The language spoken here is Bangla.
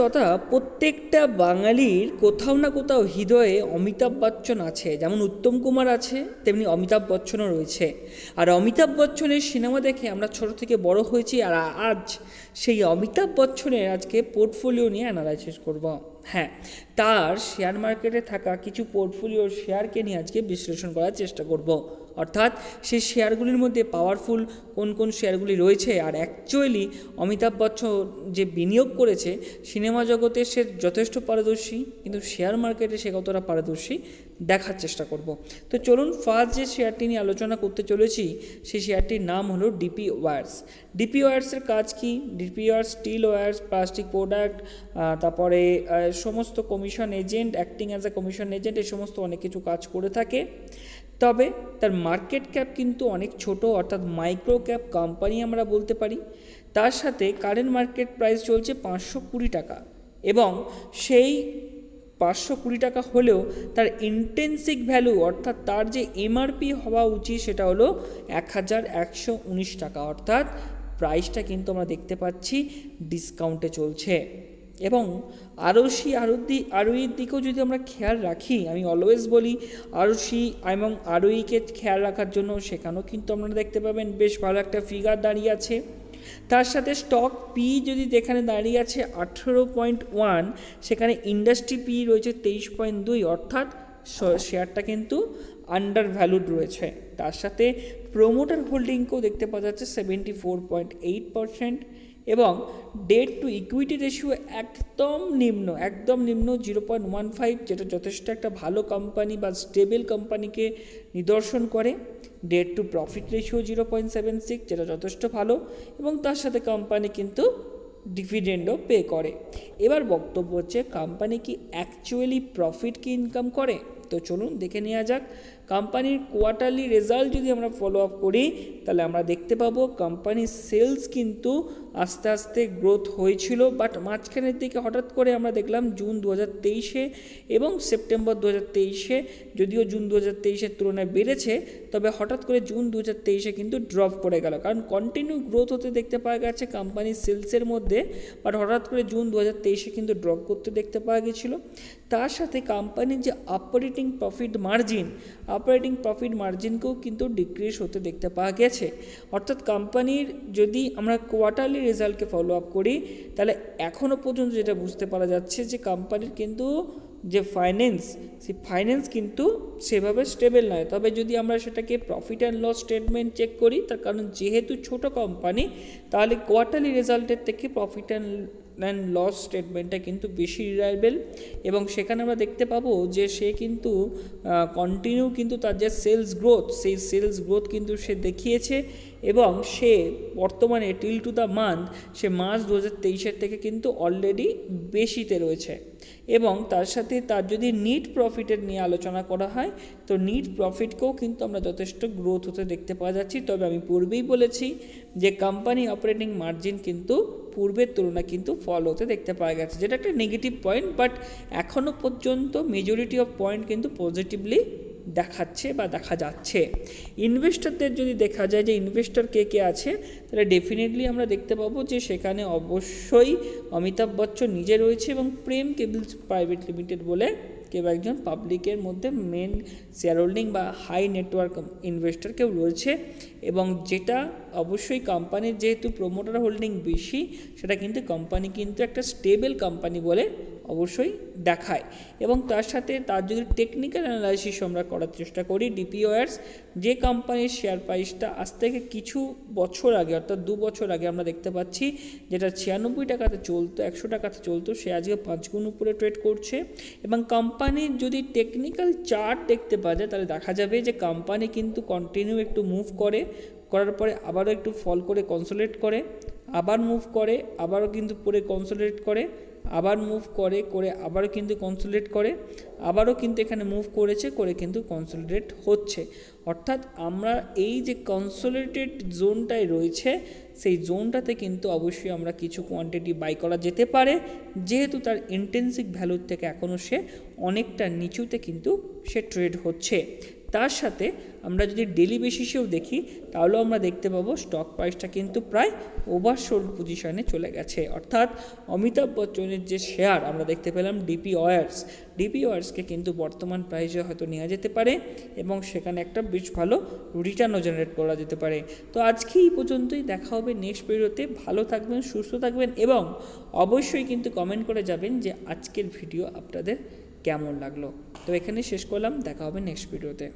তথা প্রত্যেকটা বাঙালির কোথাও না কোথাও হৃদয়ে অমিতাভ বচ্চন আছে। যেমন উত্তম কুমার আছে, তেমনি অমিতাভ বচ্চনও রয়েছে। আর অমিতাভ বচ্চনের সিনেমা দেখে আমরা ছোট থেকে বড় হয়েছি। আর আজ সেই অমিতাভ বচ্চনের আজকে পোর্টফোলিও নিয়ে অ্যানালাইসিস করব। হ্যাঁ, তার শেয়ার মার্কেটে থাকা কিছু পোর্টফোলিওর শেয়ারকে নিয়ে আজকে বিশ্লেষণ করার চেষ্টা করব। অর্থাৎ সেই শেয়ারগুলির মধ্যে পাওয়ারফুল কোন কোন শেয়ারগুলি রয়েছে, আর অ্যাকচুয়ালি অমিতাভ বচ্চন যে বিনিয়োগ করেছে সিনেমা জগতে সে যথেষ্ট পারদর্শী, কিন্তু শেয়ার মার্কেটে সে কতটা পারদর্শী দেখার চেষ্টা করব। তো চলুন, ফার্স্ট যে শেয়ারটি নিয়ে আলোচনা করতে চলেছি সেই শেয়ারটির নাম হলো ডিপি ওয়্যার্স। ডিপি ওয়্যার্সের কাজ কি? DP wires steel wires, plastic product, তারপরে সমস্ত commission agent, acting as a commission agent, এই সমস্ত অনেক কিছু কাজ করে থাকে। তবে তার মার্কেট ক্যাপ কিন্তু অনেক ছোট, অর্থাৎ মাইক্রো ক্যাপ কোম্পানি আমরা বলতে পারি। তার সাথে কারেন্ট মার্কেট প্রাইস চলছে 520 টাকা, এবং সেই 520 টাকা হলেও তার ইন্টেন্সিক ভ্যালু, অর্থাৎ তার যে এমআরপি হওয়া উচিত সেটা হলো 1119 টাকা, অর্থাৎ প্রাইসটা কিন্তু আমরা দেখতে পাচ্ছি ডিসকাউন্টে চলছে। এবং আরওইর দিকেও যদি আমরা খেয়াল রাখি, আমি অলওয়েজ বলি আরওসি এবং আরওইকে খেয়াল রাখার জন্য, সেখানেও কিন্তু আপনারা দেখতে পাবেন বেশ ভালো একটা ফিগার দাঁড়িয়ে আছে। তার সাথে স্টক পি যদি যেখানে দাঁড়িয়ে আছে 18.1, সেখানে ইন্ডাস্ট্রি পি রয়েছে 23.2, অর্থাৎ শেয়ারটা কিন্তু আন্ডার ভ্যালুড রয়েছে। তার সাথে প্রোমোটার হোল্ডিংকেও দেখতে পাওয়া যাচ্ছে 74.8%, এবং ডেট টু ইকুইটি রেশিও একদম নিম্ন 0.15, যেটা যথেষ্ট একটা ভালো কোম্পানি বা স্টেবল কোম্পানিকে নিদর্শন করে। ডেট টু প্রফিট রেশিও 0.76, যেটা যথেষ্ট ভালো, এবং তার সাথে কোম্পানি কিন্তু ডিভিডেন্ডও পে করে। এবার বক্তব্য হচ্ছে, কোম্পানি কি অ্যাকচুয়ালি প্রফিট কি ইনকাম করে? তো চলুন দেখে নেওয়া যাক। কোম্পানির কোয়ার্টারলি রেজাল্ট যদি আমরা ফলো আপ করি, তাহলে আমরা দেখতে পাবো কোম্পানির সেলস কিন্তু আস্তে আস্তে গ্রোথ হয়েছিল, বাট মাঝখানের দিকে হঠাৎ করে আমরা দেখলাম জুন 2023-এ এবং সেপ্টেম্বর 2023-এ, যদিও জুন 2023-এর তুলনায় বেড়েছে, তবে হঠাৎ করে জুন 2023-এ কিন্তু ড্রপ করে গেল, কারণ কন্টিনিউ গ্রোথ হতে দেখতে পাওয়া গেছে কোম্পানির সেলসের মধ্যে, বাট হঠাৎ করে জুন 2023-এ কিন্তু ড্রপ করতে দেখতে পাওয়া গেছিলো। তার সাথে কোম্পানির যে অপারেটিং প্রফিট মার্জিনকেও কিন্তু ডিক্রিজ হতে দেখতে পাওয়া গেছে। অর্থাৎ কোম্পানির যদি আমরা কোয়ার্টারলি রেজাল্টকে ফলো আপ করি, তাহলে এখনও পর্যন্ত যেটা বুঝতে পারা যাচ্ছে যে কোম্পানির কিন্তু যে ফাইন্যান্স কিন্তু সেভাবে স্টেবল নয়। তবে যদি আমরা সেটাকে profit and loss statement check করি, তার কারণ যেহেতু ছোট কোম্পানি, তাহলে কোয়ার্টারলি রেজাল্টের থেকে প্রফিট অ্যান্ড লস স্টেটমেন্টটা কিন্তু বেশি রিলায়েবল, এবং সেখানে আমরা দেখতে পাবো যে সে কিন্তু কন্টিনিউ কিন্তু তার যে সেলস গ্রোথ কিন্তু সে দেখিয়েছে, এবং সে বর্তমানে টিল টু দ্য মান্থ সে মার্চ 2023-এর থেকে কিন্তু অলরেডি বেশিতে রয়েছে। এবং তার সাথে তার যদি নিট প্রফিটের নিয়ে আলোচনা করা হয়, তো নিট প্রফিটকেও কিন্তু আমরা যথেষ্ট গ্রোথ হতে দেখতে পাওয়া যাচ্ছি। তবে আমি পূর্বেই বলেছি যে কোম্পানি অপারেটিং মার্জিন কিন্তু পূর্বের তুলনায় কিন্তু ফল হতে দেখতে পাওয়া গেছে, যেটা একটা নেগেটিভ পয়েন্ট, বাট এখনও পর্যন্ত মেজরিটি অফ পয়েন্ট কিন্তু পজিটিভলি দেখাচ্ছে বা দেখা যাচ্ছে। ইনভেস্টরদের যদি দেখা যায় যে ইনভেস্টর কে আছে, তাহলে ডেফিনেটলি আমরা দেখতে পাবো যে সেখানে অবশ্যই অমিতাভ বচ্চন নিজে রয়েছে, এবং প্রেম কেবলস প্রাইভেট লিমিটেড বলে কেউ একজন পাবলিকের মধ্যে মেন শেয়ার হোল্ডিং বা হাই নেটওয়ার্ক ইনভেস্টর কেউ রয়েছে, এবং যেটা অবশ্যই কোম্পানির যেহেতু প্রোমোটার হোল্ডিং বেশি, সেটা কিন্তু কোম্পানি কিন্তু একটা স্টেবল কোম্পানি বলে অবশ্যই দেখায়। এবং তার সাথে তার যদি টেকনিক্যাল অ্যানালাইসিস আমরা করার চেষ্টা করি, ডিপি ওয়্যার্স যে কোম্পানির শেয়ার প্রাইসটা আজ থেকে কিছু বছর আগে, অর্থাৎ 2 বছর আগে আমরা দেখতে পাচ্ছি যেটা 96 টাকাতে চলতো, 100 টাকাতে চলতো, সে আজকে 5 গুণ উপরে ট্রেড করছে। এবং কোম্পানির যদি টেকনিক্যাল চার্ট দেখতে পাওয়া যায়, তাহলে দেখা যাবে যে কোম্পানি কিন্তু কন্টিনিউ একটু মুভ করার পরে আবারও একটু ফল করে কনসোলিডেট করে, আবার মুভ করে, আবারও কিন্তু পরে কনসোলিডেট করে, আবার মুভ করে আবারও কিন্তু কনসোলিডেট করে, আবারও কিন্তু এখানে মুভ করে কিন্তু কনসোলিডেট হচ্ছে। অর্থাৎ আমরা এই যে কনসোলিডেটেড জোনটায় রয়েছে, সেই জোনটাতে কিন্তু অবশ্যই আমরা কিছু কোয়ান্টিটি বাই করা যেতে পারে, যেহেতু তার ইন্টেন্সিক ভ্যালুর থেকে এখনও সে অনেকটা নিচুতে কিন্তু সে ট্রেড হচ্ছে। তার সাথে আমরা যদি ডেলি বেসিসেও দেখি তাহলেও আমরা দেখতে পাবো স্টক প্রাইসটা কিন্তু প্রায় ওভারসোল্ড পজিশনে চলে গেছে। অর্থাৎ অমিতাভ বচ্চনের যে শেয়ার আমরা দেখতে পেলাম ডিপি ওয়ার্সকে কিন্তু বর্তমান প্রাইসে হয়তো নেওয়া যেতে পারে এবং সেখানে একটা বেশ ভালো রিটার্নও জেনারেট করা যেতে পারে। তো আজকে এই পর্যন্তই, দেখা হবে নেক্সট ভিডিওতে। ভালো থাকবেন, সুস্থ থাকবেন এবং অবশ্যই কিন্তু কমেন্ট করে যাবেন যে আজকের ভিডিও আপনাদের কেমন লাগলো। তো এখানে শেষ করলাম, দেখা হবে নেক্সট ভিডিওতে।